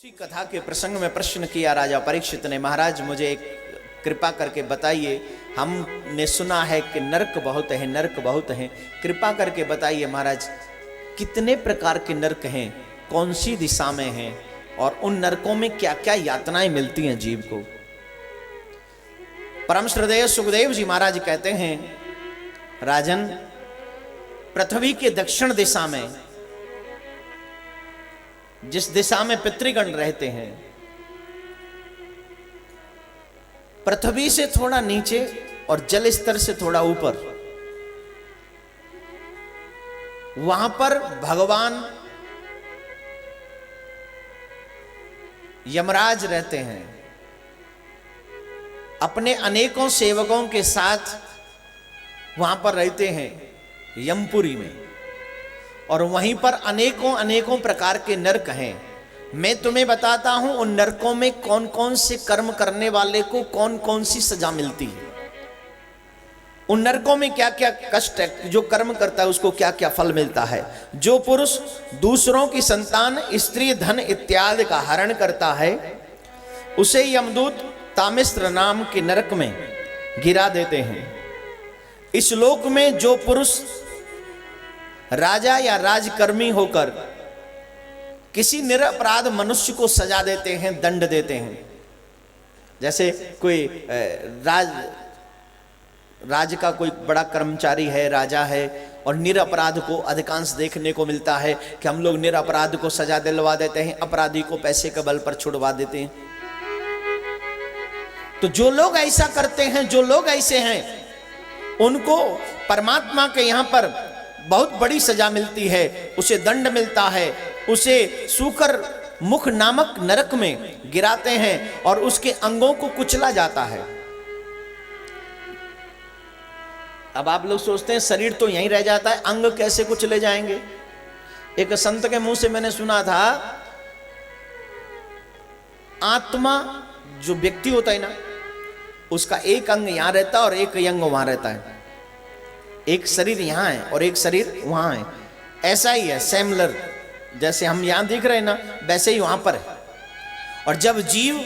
इसी कथा के प्रसंग में प्रश्न किया राजा परीक्षित ने, महाराज मुझे एक कृपा करके बताइए, हमने सुना है कि नरक बहुत है, नरक बहुत हैं, कृपा करके बताइए महाराज कितने प्रकार के नरक हैं, कौन सी दिशा में हैं और उन नरकों में क्या क्या यातनाएं मिलती हैं जीव को। परम श्रद्धेय सुखदेव जी महाराज कहते हैं, राजन पृथ्वी के दक्षिण दिशा में, जिस दिशा में पितृगण रहते हैं, पृथ्वी से थोड़ा नीचे और जल स्तर से थोड़ा ऊपर, वहां पर भगवान यमराज रहते हैं अपने अनेकों सेवकों के साथ, वहां पर रहते हैं यमपुरी में, और वहीं पर अनेकों अनेकों प्रकार के नरक हैं। मैं तुम्हें बताता हूं उन नरकों में कौन कौन से कर्म करने वाले को कौन कौन सी सजा मिलती है, उन नरकों में क्या क्या कष्ट है, जो कर्म करता है उसको क्या क्या फल मिलता है। जो पुरुष दूसरों की संतान, स्त्री, धन इत्यादि का हरण करता है, उसे यमदूत तामिस्त्र नाम के नरक में गिरा देते हैं। इस लोक में जो पुरुष राजा या राजकर्मी होकर किसी निरपराध मनुष्य को सजा देते हैं, दंड देते हैं, जैसे कोई राज का कोई बड़ा कर्मचारी है, राजा है, और निरपराध को अधिकांश देखने को मिलता है कि हम लोग निरपराध को सजा दिलवा देते हैं, अपराधी को पैसे के बल पर छुड़वा देते हैं। तो जो लोग ऐसा करते हैं, जो लोग ऐसे हैं, उनको परमात्मा के यहां पर बहुत बड़ी सजा मिलती है, उसे दंड मिलता है, उसे सूकर मुख नामक नरक में गिराते हैं और उसके अंगों को कुचला जाता है। अब आप लोग सोचते हैं शरीर तो यहीं रह जाता है, अंग कैसे कुचले जाएंगे। एक संत के मुंह से मैंने सुना था, आत्मा जो व्यक्ति होता है ना, उसका एक अंग यहां रहता है और एक अंग वहां रहता है, एक शरीर यहां है और एक शरीर वहां है। ऐसा ही है, सेमलर, जैसे हम यहां दिख रहे हैं ना, वैसे ही वहां पर है। और जब जीव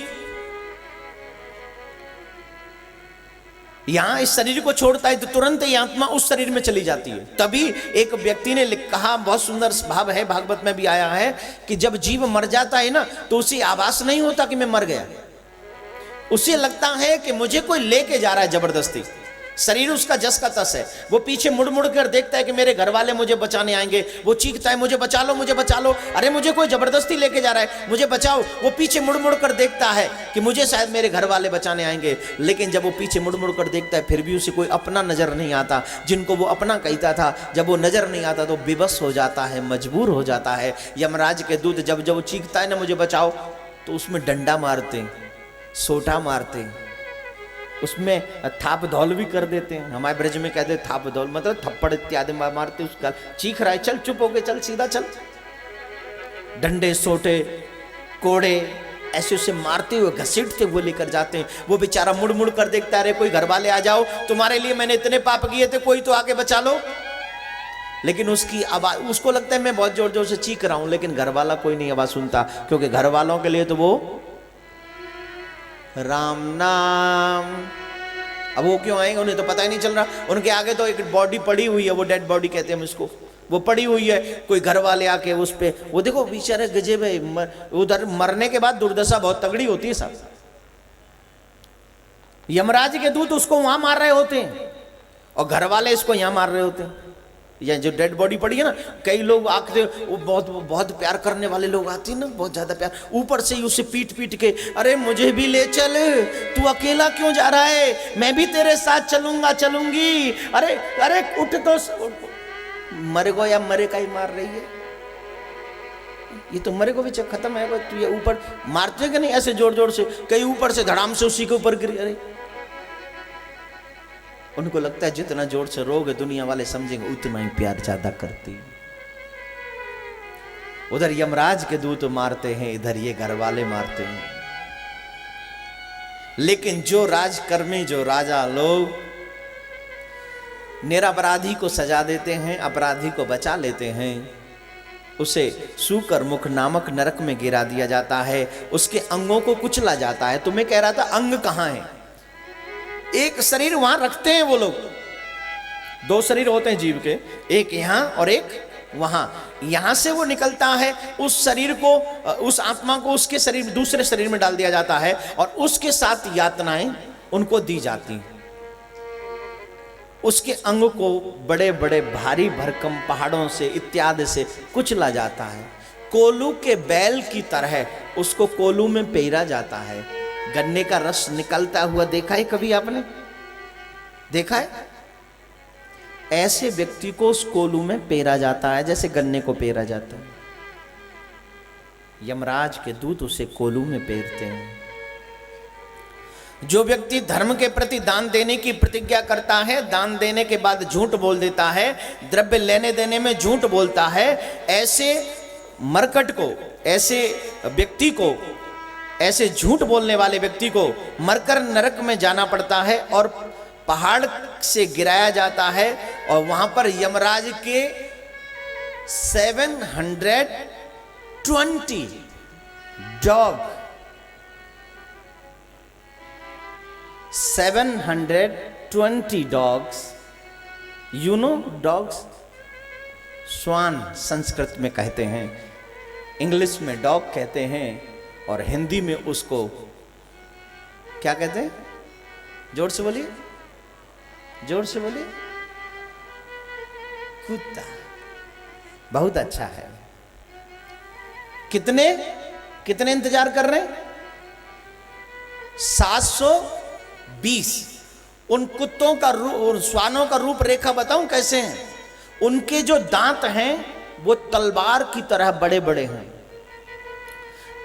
यहां इस शरीर को छोड़ता है तो तुरंत ही आत्मा उस शरीर में चली जाती है। तभी एक व्यक्ति ने कहा, बहुत सुंदर भाव है, भागवत में भी आया है, कि जब जीव मर जाता है ना, तो उसे आभास नहीं होता कि मैं मर गया, उसे लगता है कि मुझे कोई लेके जा रहा है जबरदस्ती। शरीर उसका जस का तस है, वो पीछे मुड़ मुड़ कर देखता है कि मेरे घर वाले मुझे बचाने आएंगे, वो चीखता है मुझे बचा लो, मुझे बचा लो, अरे मुझे कोई जबरदस्ती लेके जा रहा है, मुझे बचाओ। वो पीछे मुड़ मुड़ कर देखता है कि मुझे शायद मेरे घर वाले बचाने आएंगे, लेकिन जब वो पीछे मुड़ मुड़ कर देखता है फिर भी उसे कोई अपना नजर नहीं आता, जिनको वो अपना कहता था। जब वो नजर नहीं आता तो बेबस हो जाता है, मजबूर हो जाता है। यमराज के दूत जब जब वो चीखता है ना मुझे बचाओ, तो उसमें डंडा मारते, सोटा मारते, उसमें थाप धौल भी कर देते हैं। हमारे ब्रज में कहते हैं थाप धौल, मतलब थप्पड़ इत्यादि मारते। उसका चीख रहा है, चल चुप होके चल, सीधा चल, डंडे सोटे कोड़े ऐसे उसे मारते हुए घसीटते हुए लेकर जाते हैं। वो बेचारा मुड़ मुड़ कर देखता है, अरे कोई घर वाले आ जाओ, तुम्हारे लिए मैंने इतने पाप किए थे, कोई तो आके बचा लो। लेकिन उसकी आवाज, उसको लगता है मैं बहुत जोर जोर से चीख रहा हूं, लेकिन घर वाला कोई नहीं आवाज सुनता, क्योंकि घर वालों के लिए तो वो राम नाम। अब वो क्यों आएंगे, उन्हें तो पता ही नहीं चल रहा। उनके आगे तो एक बॉडी पड़ी हुई है, वो डेड बॉडी कहते हैं उसको, वो पड़ी हुई है। कोई घर वाले आके उस पे, वो देखो बेचारे गजेब है, उधर मरने के बाद दुर्दशा बहुत तगड़ी होती है साहब। यमराज के दूत उसको वहां मार रहे होते हैं और घर वाले इसको यहां मार रहे होते हैं। या जो डेड बॉडी पड़ी है ना, कई लोग आके, वो बहुत प्यार करने वाले लोग आते हैं ना, बहुत ज्यादा प्यार, ऊपर से ही उसे पीट पीट के, अरे मुझे भी ले चल, तू अकेला क्यों जा रहा है, मैं भी तेरे साथ चलूंगा, चलूंगी, अरे अरे उठ तो, मरे को या मरे का ही मार रही है, ये तो मरे को भी खत्म है। तू ये ऊपर मारते कि नहीं ऐसे जोर जोर से, कई ऊपर से धड़ाम से उसी के ऊपर गिरी। अरे उनको लगता है जितना जोर से रोगे दुनिया वाले समझेंगे उतना ही प्यार ज्यादा करती। उधर यमराज के दूत मारते हैं, इधर ये घर वाले मारते हैं। लेकिन जो राजकर्मी, जो राजा लोग निरपराधी को सजा देते हैं, अपराधी को बचा लेते हैं, उसे सूकर मुख नामक नरक में गिरा दिया जाता है, उसके अंगों को कुचला जाता है। तो मैं कह रहा था अंग कहाँ है? एक शरीर वहां रखते हैं वो लोग, दो शरीर होते हैं जीव के, एक यहां और एक वहां। यहां से वो निकलता है, उस शरीर को, उस आत्मा को उसके शरीर, दूसरे शरीर में डाल दिया जाता है और उसके साथ यातनाएं उनको दी जाती हैं। उसके अंग को बड़े बड़े भारी भरकम पहाड़ों से इत्यादि से कुचला जाता है। कोलू के बैल की तरह उसको कोलू में पेरा जाता है। गन्ने का रस निकलता हुआ देखा है कभी आपने? देखा है? ऐसे व्यक्ति को उस कोलू में पेरा जाता है जैसे गन्ने को पेरा जाता है। यमराज के दूत उसे कोलू में पेरते हैं। जो व्यक्ति धर्म के प्रति दान देने की प्रतिज्ञा करता है, दान देने के बाद झूठ बोल देता है, द्रव्य लेने देने में झूठ बोलता है, ऐसे मरकट को, ऐसे व्यक्ति को, ऐसे झूठ बोलने वाले व्यक्ति को मरकर नरक में जाना पड़ता है और पहाड़ से गिराया जाता है और वहां पर यमराज के 720 dog, 720 dogs, you know dogs, स्वान संस्कृत में कहते हैं, इंग्लिश में डॉग कहते हैं और हिंदी में उसको क्या कहते हैं? जोर से बोलिए, जोर से बोलिए। कुत्ता। बहुत अच्छा है। कितने कितने इंतजार कर रहे हैं? 720। उन कुत्तों का रूप, श्वानों का रूप रेखा बताऊं कैसे हैं? उनके जो दांत हैं वो तलवार की तरह बड़े बड़े हैं,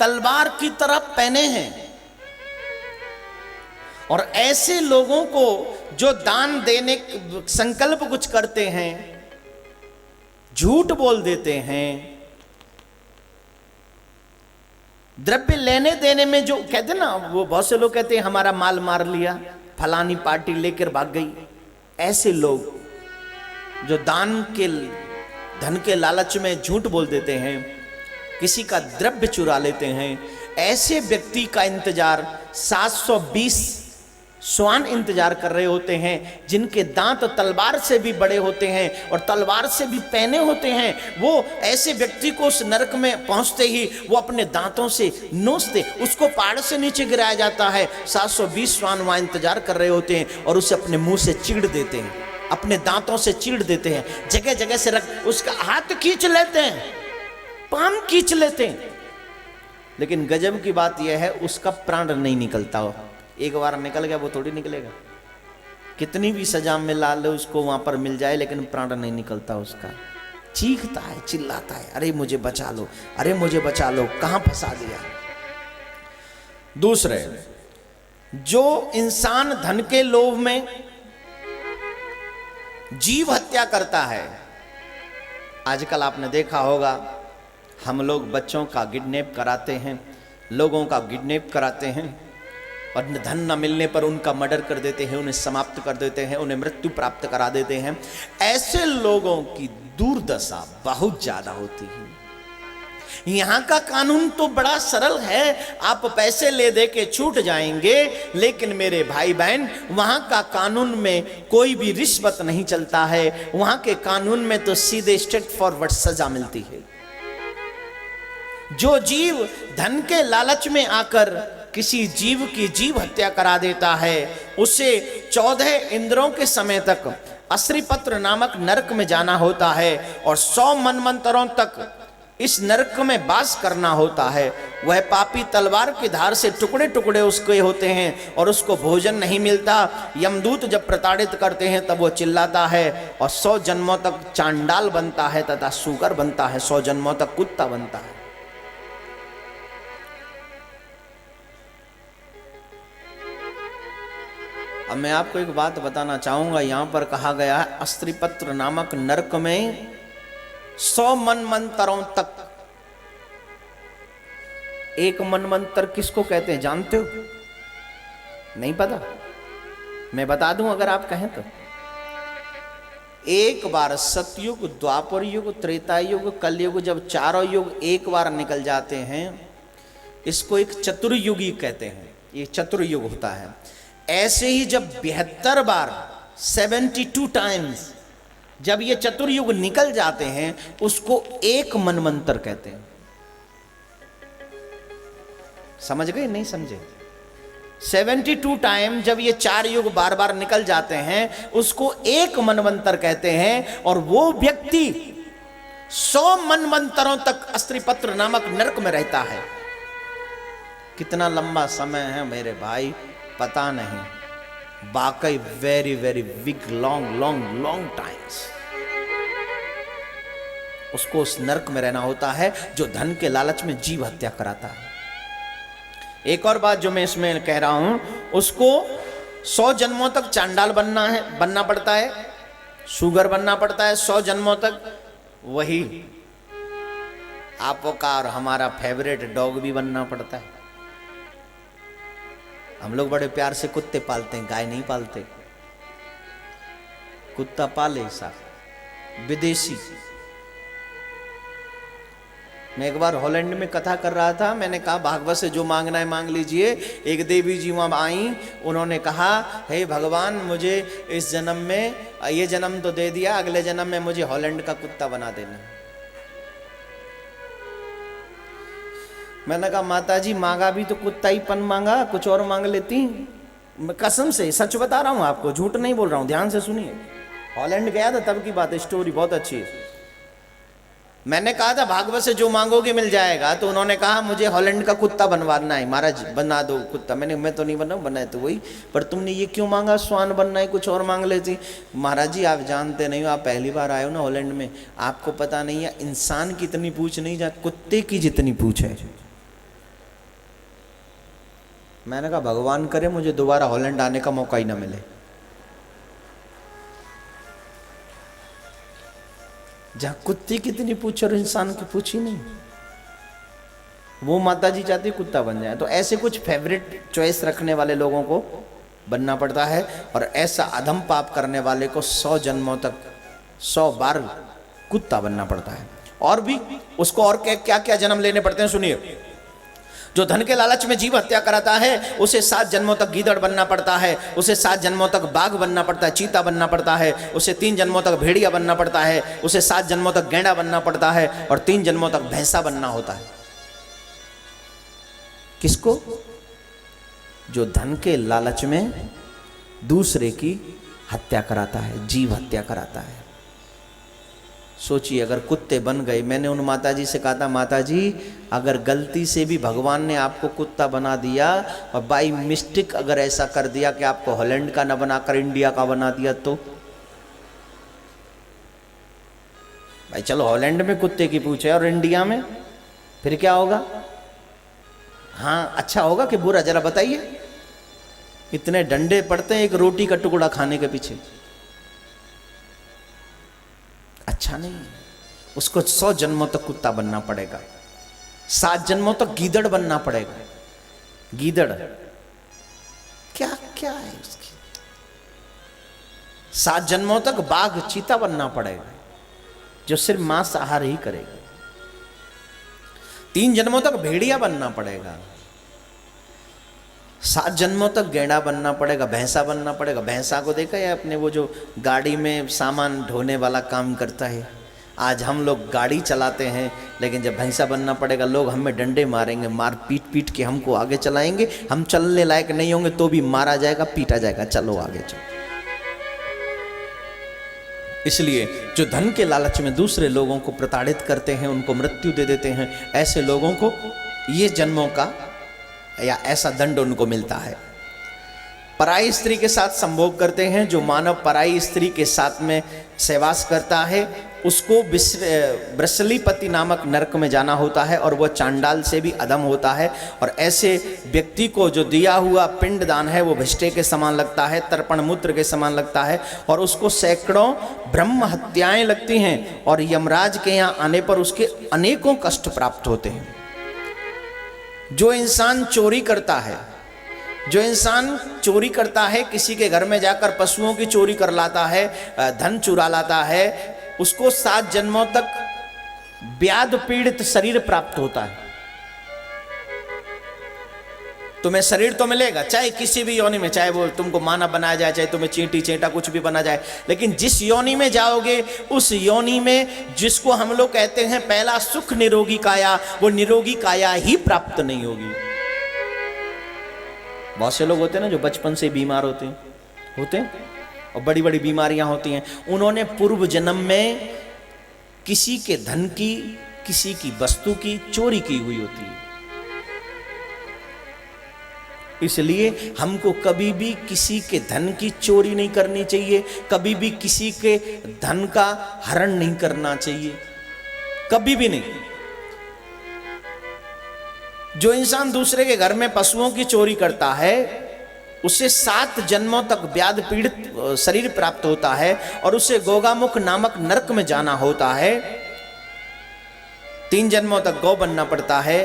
तलवार की तरह पैने हैं। और ऐसे लोगों को जो दान देने संकल्प कुछ करते हैं, झूठ बोल देते हैं, द्रव्य लेने देने में जो कहते ना, वो बहुत से लोग कहते हैं हमारा माल मार लिया, फलानी पार्टी लेकर भाग गई। ऐसे लोग जो दान के, धन के लालच में झूठ बोल देते हैं, किसी का द्रव्य चुरा लेते हैं, ऐसे व्यक्ति का इंतजार 720 श्वान इंतजार कर रहे होते हैं, जिनके दांत तलवार से भी बड़े होते हैं और तलवार से भी पैने होते हैं। वो ऐसे व्यक्ति को उस नरक में पहुंचते ही वो अपने दांतों से नोचते, उसको पहाड़ से नीचे गिराया जाता है। 720 श्वान वहां इंतजार कर रहे होते हैं और उसे अपने मुंह से चीड़ देते हैं, अपने दांतों से चीड़ देते हैं, जगह जगह से रख, उसका हाथ खींच लेते हैं, पाम खींच लेते हैं। लेकिन गजब की बात यह है, उसका प्राण नहीं निकलता हो। एक बार निकल गया वो थोड़ी निकलेगा, कितनी भी सजा में ला लो उसको, वहां पर मिल जाए, लेकिन प्राण नहीं निकलता उसका। चीखता है, चिल्लाता है, अरे मुझे बचा लो, अरे मुझे बचा लो, कहां फंसा दिया। दूसरे, जो इंसान धन के लोभ में जीव हत्या करता है, आजकल आपने देखा होगा हम लोग बच्चों का किडनैप कराते हैं, लोगों का किडनैप कराते हैं और धन न मिलने पर उनका मर्डर कर देते हैं, उन्हें समाप्त कर देते हैं, उन्हें मृत्यु प्राप्त करा देते हैं। ऐसे लोगों की दुर्दशा बहुत ज्यादा होती है। यहां का कानून तो बड़ा सरल है, आप पैसे ले दे के छूट जाएंगे, लेकिन मेरे भाई बहन वहां का कानून में कोई भी रिश्वत नहीं चलता है। वहां के कानून में तो सीधे स्ट्रेट फॉरवर्ड सजा मिलती है। जो जीव धन के लालच में आकर किसी जीव की जीव हत्या करा देता है, उसे 14 इंद्रों के समय तक अश्रीपत्र नामक नरक में जाना होता है और 100 मनमंतरों तक इस नरक में वास करना होता है। वह पापी तलवार की धार से टुकड़े टुकड़े उसके होते हैं और उसको भोजन नहीं मिलता। यमदूत जब प्रताड़ित करते हैं तब वो चिल्लाता है और 100 जन्मों तक चांडाल बनता है तथा सूकर बनता है, 100 जन्मों तक कुत्ता बनता है। अब मैं आपको एक बात बताना चाहूंगा, यहां पर कहा गया है अश्रीपत्र नामक नरक में 100 मनमंतरों तक। एक मनमंतर किसको कहते हैं जानते हो? नहीं पता? मैं बता दूं अगर आप कहें तो। एक बार सतयुग, द्वापर युग, त्रेता युग, कलयुग, जब चारों युग एक बार निकल जाते हैं, इसको एक चतुर्युगी कहते हैं। ये चतुर्युग होता है। ऐसे ही जब 72 बार 72 टाइम्स जब ये चतुर्युग निकल जाते हैं, उसको एक मनवंतर कहते हैं। समझ गए नहीं समझे? 72 टाइम जब ये 4 युग बार बार निकल जाते हैं, उसको एक मनवंतर कहते हैं। और वो व्यक्ति 100 मनवंतरों तक अस्त्रीपत्र नामक नरक में रहता है। कितना लंबा समय है मेरे भाई, पता नहीं। वाकई very very big long long long times उसको उस नरक में रहना होता है, जो धन के लालच में जीव हत्या कराता है। एक और बात जो मैं इसमें कह रहा हूं, उसको 100 जन्मों तक चांडाल बनना पड़ता है, शुगर बनना पड़ता है 100 जन्मों तक। वही आपका और हमारा फेवरेट डॉग भी बनना पड़ता है। हम लोग बड़े प्यार से कुत्ते पालते हैं, गाय नहीं पालते। कुत्ता पाले साहब, विदेशी। मैं एक बार हॉलैंड में कथा कर रहा था, मैंने कहा भागवत से जो मांगना है मांग लीजिए। एक देवी जी वहां आई, उन्होंने कहा हे भगवान, मुझे इस जन्म में, ये जन्म तो दे दिया, अगले जन्म में मुझे हॉलैंड का कुत्ता बना देना। मैंने कहा माता जी, मांगा भी तो कुत्ता ही पन मांगा, कुछ और मांग लेती। मैं कसम से सच बता रहा हूं आपको, झूठ नहीं बोल रहा हूं, ध्यान से सुनिए। हॉलैंड गया था तब की बात है, स्टोरी बहुत अच्छी है। मैंने कहा था भागवत से जो मांगोगे मिल जाएगा, तो उन्होंने कहा मुझे हॉलैंड का कुत्ता बनवाना है। महाराज बना दो कुत्ता। मैं तो नहीं बनाया तो वही, पर तुमने ये क्यों मांगा, स्वान बनना है, कुछ और मांग लेती। महाराज जी आप जानते नहीं हो, आप पहली बार आए हो ना हॉलैंड में, आपको पता नहीं है इंसान की इतनी पूछ नहीं जा, कुत्ते की जितनी पूछ है। मैंने कहा भगवान करे मुझे दोबारा हॉलैंड आने का मौका ही ना मिले। जहां कुत्ते की इतनी पूछ और इंसान की पूछ ही नहीं, वो माता जी चाहती कुत्ता बन जाए। तो ऐसे कुछ फेवरेट चॉइस रखने वाले लोगों को बनना पड़ता है, और ऐसा अधम पाप करने वाले को 100 जन्मों तक 100 बार कुत्ता बनना पड़ता है। और भी उसको और क्या क्या जन्म लेने पड़ते हैं सुनिए। जो धन के लालच में जीव हत्या कराता है, उसे 7 जन्मों तक गीदड़ बनना पड़ता है, उसे 7 जन्मों तक बाघ बनना पड़ता है, चीता बनना पड़ता है, उसे 3 जन्मों तक भेड़िया बनना पड़ता है, उसे 7 जन्मों तक गैंडा बनना पड़ता है, और 3 जन्मों तक भैंसा बनना होता है। किसको? जो धन के लालच में दूसरे की हत्या कराता है, जीव हत्या कराता है। सोचिए अगर कुत्ते बन गए। मैंने उन माता जी से कहा था, माता जी अगर गलती से भी भगवान ने आपको कुत्ता बना दिया, और बाई मिस्टेक अगर ऐसा कर दिया कि आपको हॉलैंड का ना बनाकर इंडिया का बना दिया, तो भाई चलो हॉलैंड में कुत्ते की पूछ है और इंडिया में, फिर क्या होगा? हाँ अच्छा होगा कि बुरा, जरा बताइए। इतने डंडे पड़ते हैं एक रोटी का टुकड़ा खाने के पीछे, अच्छा नहीं। उसको 100 जन्मों तक कुत्ता बनना पड़ेगा, 7 जन्मों तक गीदड़ बनना पड़ेगा। गीदड़ क्या क्या है उसकी? 7 जन्मों तक बाघ चीता बनना पड़ेगा, जो सिर्फ मांसाहार ही करेगा। 3 जन्मों तक भेड़िया बनना पड़ेगा, 7 जन्मों तक गेंडा बनना पड़ेगा, भैंसा बनना पड़ेगा। भैंसा को देखा है अपने, वो जो गाड़ी में सामान ढोने वाला काम करता है। आज हम लोग गाड़ी चलाते हैं, लेकिन जब भैंसा बनना पड़ेगा लोग हमें डंडे मारेंगे, मार पीट पीट के हमको आगे चलाएंगे। हम चलने लायक नहीं होंगे तो भी मारा जाएगा, पीटा जाएगा, चलो आगे चलो। इसलिए जो धन के लालच में दूसरे लोगों को प्रताड़ित करते हैं, उनको मृत्यु दे देते हैं, ऐसे लोगों को ये जन्मों का या ऐसा दंड उनको मिलता है। पराई स्त्री के साथ संभोग करते हैं। जो मानव पराई स्त्री के साथ में सहवास करता है, उसको वृषलीपति नामक नरक में जाना होता है, और वह चांडाल से भी अधम होता है। और ऐसे व्यक्ति को जो दिया हुआ पिंड दान है वो भिष्टे के समान लगता है, तर्पण मूत्र के समान लगता है, और उसको सैकड़ों ब्रह्म हत्याएं लगती हैं, और यमराज के यहाँ आने पर उसके अनेकों कष्ट प्राप्त होते हैं। जो इंसान चोरी करता है जो इंसान चोरी करता है, किसी के घर में जाकर पशुओं की चोरी कर लाता है, धन चुरा लाता है, उसको 7 जन्मों तक व्याध पीड़ित शरीर प्राप्त होता है। तुम्हें शरीर तो मिलेगा, चाहे किसी भी योनि में, चाहे वो तुमको मानव बनाया जाए, चाहे तुम्हें चींटी चेंटा कुछ भी बना जाए, लेकिन जिस योनि में जाओगे उस योनि में, जिसको हम लोग कहते हैं पहला सुख निरोगी काया, वो निरोगी काया ही प्राप्त नहीं होगी। बहुत से लोग होते हैं ना जो बचपन से बीमार होते हैं और बड़ी बड़ी बीमारियां होती हैं, उन्होंने पूर्व जन्म में किसी के धन की, किसी की वस्तु की चोरी की हुई होती है। इसलिए हमको कभी भी किसी के धन की चोरी नहीं करनी चाहिए, कभी भी किसी के धन का हरण नहीं करना चाहिए, कभी भी नहीं। जो इंसान दूसरे के घर में पशुओं की चोरी करता है, उसे 7 जन्मों तक व्याध पीड़ित शरीर प्राप्त होता है और उसे गोगामुख नामक नरक में जाना होता है। 3 जन्मों तक गौ बनना पड़ता है,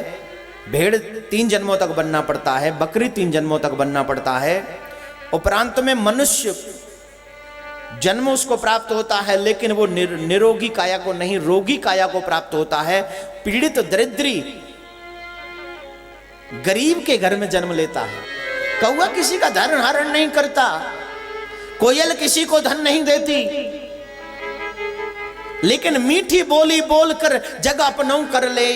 भेड़ 3 जन्मों तक बनना पड़ता है, बकरी 3 जन्मों तक बनना पड़ता है, उपरांत में मनुष्य जन्म उसको प्राप्त होता है, लेकिन वो निरोगी काया को नहीं, रोगी काया को प्राप्त होता है। पीड़ित दरिद्री गरीब के घर में जन्म लेता है। कौवा किसी का धन हरण नहीं करता, कोयल किसी को धन नहीं देती, लेकिन मीठी बोली बोलकर जग अपनों कर ले।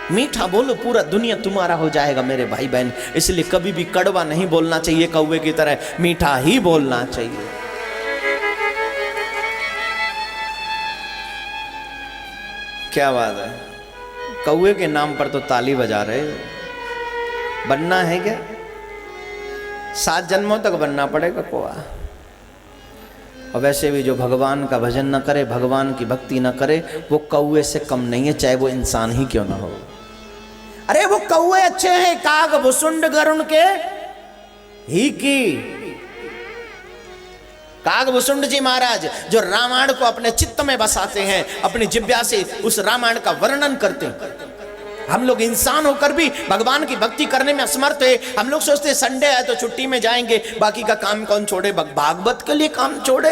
मीठा बोलो, पूरा दुनिया तुम्हारा हो जाएगा मेरे भाई बहन। इसलिए कभी भी कड़वा नहीं बोलना चाहिए, कौवे की तरह मीठा ही बोलना चाहिए। क्या बात है, कौवे के नाम पर तो ताली बजा रहे हो। बनना है क्या? 7 जन्मों तक बनना पड़ेगा कौवा। और वैसे भी जो भगवान का भजन न करे, भगवान की भक्ति न करे, वो कौवे से कम नहीं है, चाहे वो इंसान ही क्यों ना हो। अरे वो कौवे अच्छे हैं, काग भुसुंड गरुण के ही की। काग भुसुंड जी महाराज जो रामायण को अपने चित्त में बसाते हैं, अपनी जिह्वा से उस रामायण का वर्णन करते हैं। हम लोग इंसान होकर भी भगवान की भक्ति करने में असमर्थ है। हम लोग सोचते हैं संडे है तो छुट्टी में जाएंगे, बाकी का काम कौन छोड़े, भागवत के लिए काम छोड़े।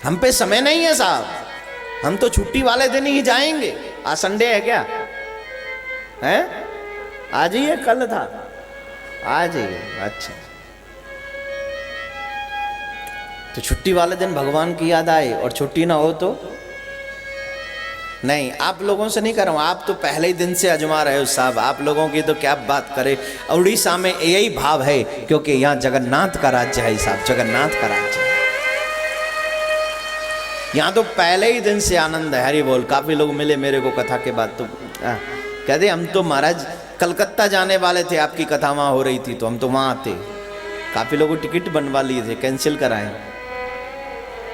हम पे समय नहीं है साहब, हम तो छुट्टी वाले दिन ही जाएंगे। आज संडे है क्या? है आज ही है, कल था, आज ही है। अच्छा, तो छुट्टी वाले दिन भगवान की याद आए और छुट्टी ना हो तो नहीं। आप लोगों से नहीं कर रहा हूं, आप तो पहले ही दिन से आजमा रहे हो साहब। आप लोगों की तो क्या बात करें। उड़ीसा में यही भाव है, क्योंकि यहाँ जगन्नाथ का राज्य है साहब, जगन्नाथ का राज्य है। यहाँ तो पहले ही दिन से आनंद है। हरि बोल। काफी लोग मिले मेरे को कथा के बाद, तो कहते हम तो महाराज कलकत्ता जाने वाले थे, आपकी कथा वहाँ हो रही थी तो हम तो वहाँ आते। काफी लोगों टिकट बनवा लिए थे, कैंसिल कराए।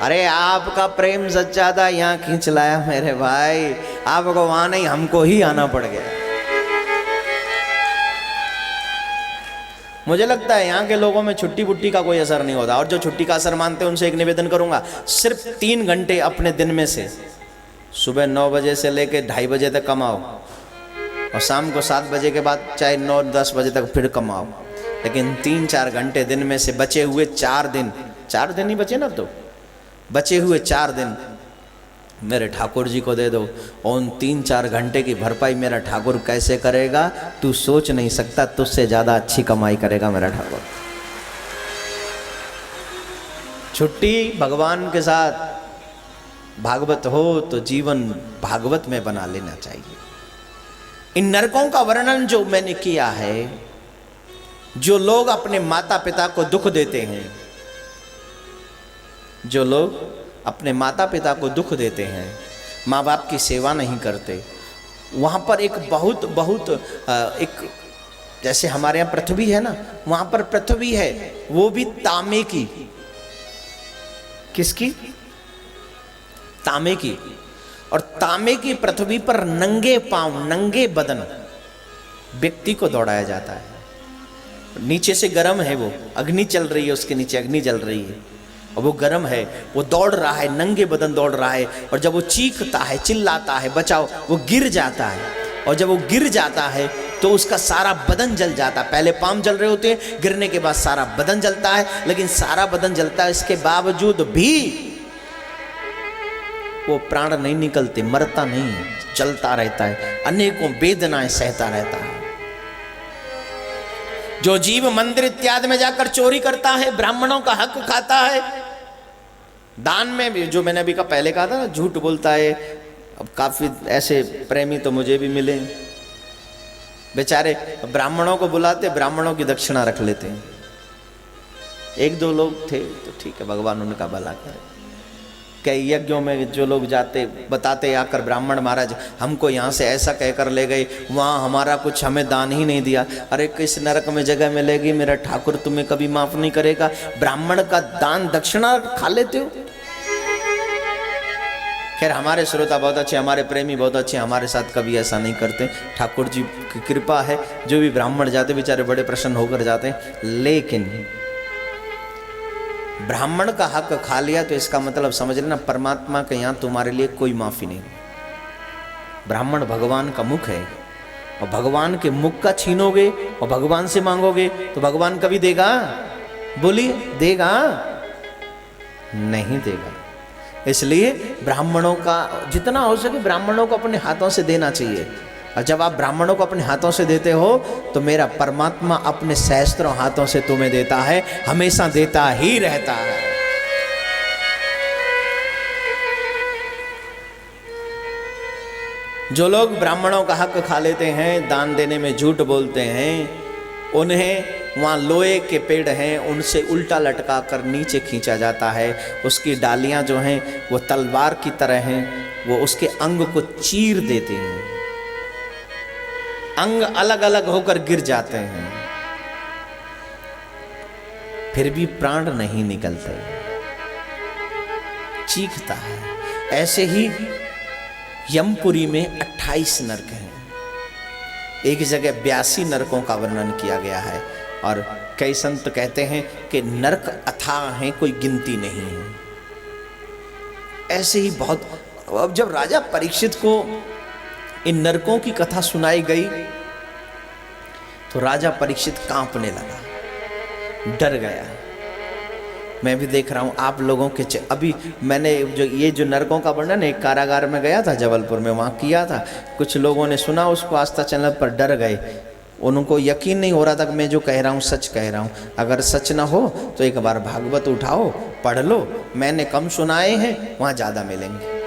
अरे आपका प्रेम सच्चा था, यहाँ खींच लाया मेरे भाई। आपको वहां नहीं, हमको ही आना पड़ गया। मुझे लगता है यहाँ के लोगों में छुट्टी बुट्टी का कोई असर नहीं होता। और जो छुट्टी का असर मानते हैं उनसे एक निवेदन करूंगा, सिर्फ 3 घंटे अपने दिन में से सुबह 9 बजे से लेके 2:30 बजे तक कमाओ, और शाम को 7 बजे के बाद चाहे 9-10 बजे तक फिर कमाओ। लेकिन 3-4 घंटे दिन में से बचे हुए 4 दिन ही बचे ना, तो बचे हुए 4 दिन मेरे ठाकुर जी को दे दो। और उन 3-4 घंटे की भरपाई मेरा ठाकुर कैसे करेगा तू सोच नहीं सकता। तुझसे ज़्यादा अच्छी कमाई करेगा मेरा ठाकुर। छुट्टी भगवान के साथ भागवत हो तो जीवन भागवत में बना लेना चाहिए। इन नरकों का वर्णन जो मैंने किया है, जो लोग अपने माता पिता को दुख देते हैं, जो लोग अपने माता पिता को दुख देते हैं, माँ बाप की सेवा नहीं करते, वहाँ पर एक बहुत एक, जैसे हमारे यहाँ पृथ्वी है ना, वहाँ पर पृथ्वी है, वो भी तांबे की। किसकी? तांबे की। और तांबे की पृथ्वी पर नंगे पांव, नंगे बदन व्यक्ति को दौड़ाया जाता है। नीचे से गर्म है, वो अग्नि चल रही है, उसके नीचे अग्नि जल रही है और वो गर्म है, वो दौड़ रहा है, नंगे बदन दौड़ रहा है। और जब वो चीखता है, चिल्लाता है बचाओ, वो गिर जाता है। और जब वो गिर जाता है तो उसका सारा बदन जल जाता है। पहले पांव जल रहे होते हैं, गिरने के बाद सारा बदन जलता है, लेकिन सारा बदन जलता है इसके बावजूद भी वो प्राण नहीं निकलते, मरता नहीं, चलता रहता है, अनेकों वेदनाएं सहता रहता है। जो जीव मंदिर इत्यादि में जाकर चोरी करता है, ब्राह्मणों का हक खाता है, दान में भी, जो मैंने अभी का पहले कहा था ना, झूठ बोलता है। अब काफी ऐसे प्रेमी तो मुझे भी मिले, बेचारे ब्राह्मणों को बुलाते, ब्राह्मणों की दक्षिणा रख लेते हैं। एक दो लोग थे तो ठीक है, भगवान उनका भला करे। कई यज्ञों में जो लोग जाते बताते आकर, ब्राह्मण महाराज हमको यहाँ से ऐसा कहकर ले गए, वहाँ हमारा कुछ हमें दान ही नहीं दिया। अरे किस नरक में जगह मिलेगी, मेरा ठाकुर तुम्हें कभी माफ नहीं करेगा। ब्राह्मण का दान दक्षिणा खा लेते हो। खैर हमारे श्रोता बहुत अच्छे, हमारे प्रेमी बहुत अच्छे, हमारे साथ कभी ऐसा नहीं करते। ठाकुर जी की कृपा है, जो भी ब्राह्मण जाते बेचारे बड़े प्रसन्न होकर जाते हैं। लेकिन ब्राह्मण का हक खा लिया तो इसका मतलब समझ लेना, परमात्मा के यहाँ तुम्हारे लिए कोई माफी नहीं। ब्राह्मण भगवान का मुख है, और भगवान के मुख का छीनोगे और भगवान से मांगोगे तो भगवान कभी देगा? बोलिए, देगा? नहीं देगा। इसलिए ब्राह्मणों का जितना हो सके ब्राह्मणों को अपने हाथों से देना चाहिए। और जब आप ब्राह्मणों को अपने हाथों से देते हो तो मेरा परमात्मा अपने सहस्त्रों हाथों से तुम्हें देता है, हमेशा देता ही रहता है। जो लोग ब्राह्मणों का हक खा लेते हैं, दान देने में झूठ बोलते हैं, उन्हें वहाँ लोहे के पेड़ हैं, उनसे उल्टा लटका कर नीचे खींचा जाता है। उसकी डालियाँ जो हैं वो तलवार की तरह हैं, वो उसके अंग को चीर देते हैं, अंग अलग अलग होकर गिर जाते हैं, फिर भी प्राण नहीं निकलते, चीखता है। ऐसे ही यमपुरी में 28 नरक हैं, एक जगह 82 नरकों का वर्णन किया गया है। और कई संत कहते हैं कि नरक अथाह हैं, कोई गिनती नहीं है। ऐसे ही बहुत। अब जब राजा परीक्षित को इन नरकों की कथा सुनाई गई तो राजा परीक्षित कांपने लगा, डर गया। मैं भी देख रहा हूं आप लोगों के अभी मैंने जो नरकों का वर्णन एक कारागार में गया था जबलपुर में, वहां किया था। कुछ लोगों ने सुना उसको आस्था चैनल पर, डर गए। उनको यकीन नहीं हो रहा था कि मैं जो कह रहा हूँ सच कह रहा हूँ। अगर सच ना हो तो एक बार भागवत उठाओ, पढ़ लो। मैंने कम सुनाए हैं, वहाँ ज़्यादा मिलेंगे।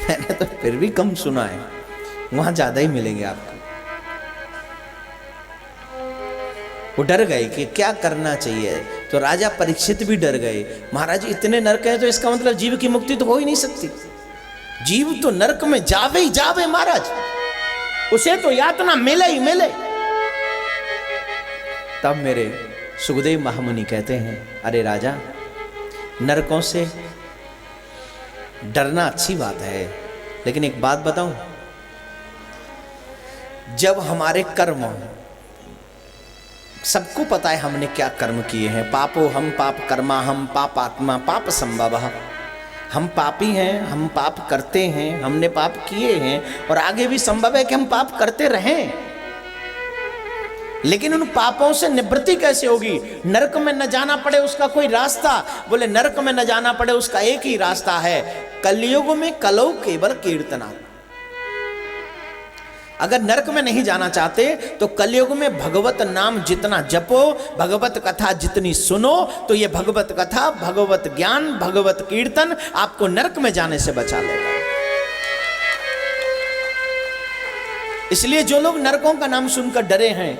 मैंने तो फिर भी कम सुना है, वहाँ ज़्यादा ही मिलेंगे आपको। वो डर गए कि क्या करना चाहिए। तो राजा परीक्षित भी डर गए। महाराज इतने नरक हैं तो इसका मतलब जीव की मुक्ति तो हो ही नहीं सकती। जीव तो नरक में जावे ही जावे महाराज, उसे तो यातना मिले ही मिले। तब मेरे सुखदेव महामुनि कहते हैं, अरे राजा, नरकों से डरना अच्छी बात है, लेकिन एक बात बताऊं, जब हमारे कर्म, सबको पता है हमने क्या कर्म किए हैं, पापो हम पाप कर्मा हम पापात्मा पाप संभवः, हम पापी हैं, हम पाप करते हैं, हमने पाप किए हैं और आगे भी संभव है कि हम पाप करते रहें। लेकिन उन पापों से निवृत्ति कैसे होगी? नरक में न जाना पड़े उसका कोई रास्ता? बोले नरक में न जाना पड़े उसका एक ही रास्ता है, कलयुग में कलौ केवल कीर्तना। अगर नरक में नहीं जाना चाहते तो कलयुग में भगवत नाम जितना जपो, भगवत कथा जितनी सुनो, तो ये भगवत कथा, भगवत ज्ञान, भगवत कीर्तन आपको नरक में जाने से बचा लेगा। इसलिए जो लोग नरकों का नाम सुनकर डरे हैं,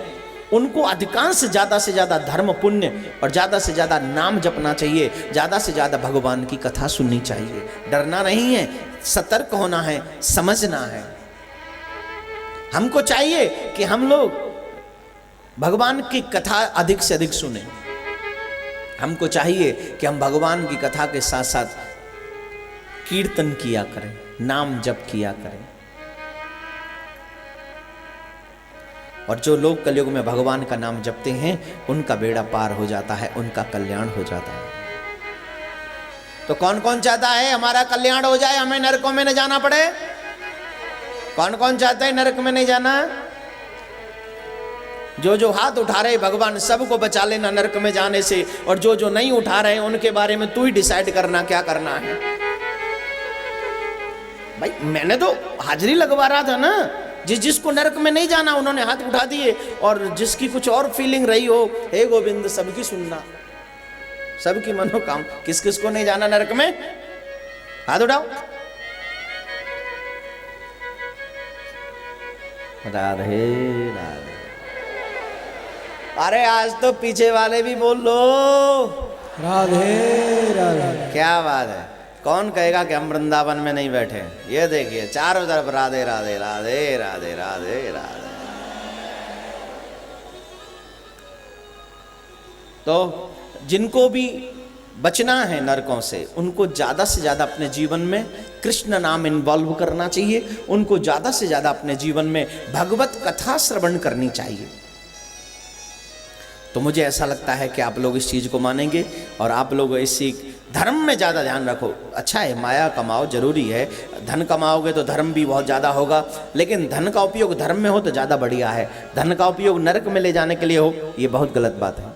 उनको अधिकांश से ज्यादा धर्म पुण्य और ज्यादा से ज्यादा नाम जपना चाहिए, ज्यादा से ज्यादा भगवान की कथा सुननी चाहिए। डरना नहीं है, सतर्क होना है, समझना है। हमको चाहिए कि हम लोग भगवान की कथा अधिक से अधिक सुने। हमको चाहिए कि हम भगवान की कथा के साथ साथ कीर्तन किया करें, नाम जप किया करें। और जो लोग कलयुग में भगवान का नाम जपते हैं, उनका बेड़ा पार हो जाता है, उनका कल्याण हो जाता है। तो कौन कौन चाहता है हमारा कल्याण हो जाए, हमें नरकों में न जाना पड़े? कौन कौन चाहता है नरक में नहीं जाना? जो जो हाथ उठा रहे भगवान सबको बचा लेना नरक में जाने से, और जो जो नहीं उठा रहे उनके बारे में तू ही डिसाइड करना क्या करना है। भाई मैंने तो हाजिरी लगवा रहा था ना, जिसको नरक में नहीं जाना उन्होंने हाथ उठा दिए, और जिसकी कुछ और फीलिंग रही हो, हे गोविंद सबकी सुनना, सबकी मनोकाम। किस किस को नहीं जाना नरक में? हाथ उठाओ। राधे राधे। अरे आज तो पीछे वाले भी बोल लो राधे राधे। क्या बात है। कौन कहेगा कि हम वृंदावन में नहीं बैठे? ये देखिए चारों तरफ राधे राधे राधे राधे राधे राधे। तो जिनको भी बचना है नरकों से, उनको ज्यादा से ज्यादा अपने जीवन में कृष्ण नाम इन्वॉल्व करना चाहिए, उनको ज्यादा से ज्यादा अपने जीवन में भगवत कथा श्रवण करनी चाहिए। तो मुझे ऐसा लगता है कि आप लोग इस चीज को मानेंगे और आप लोग इसी धर्म में ज़्यादा ध्यान रखो। अच्छा है माया कमाओ, जरूरी है, धन कमाओगे तो धर्म भी बहुत ज़्यादा होगा, लेकिन धन का उपयोग धर्म में हो तो ज़्यादा बढ़िया है। धन का उपयोग नरक में ले जाने के लिए हो, ये बहुत गलत बात है।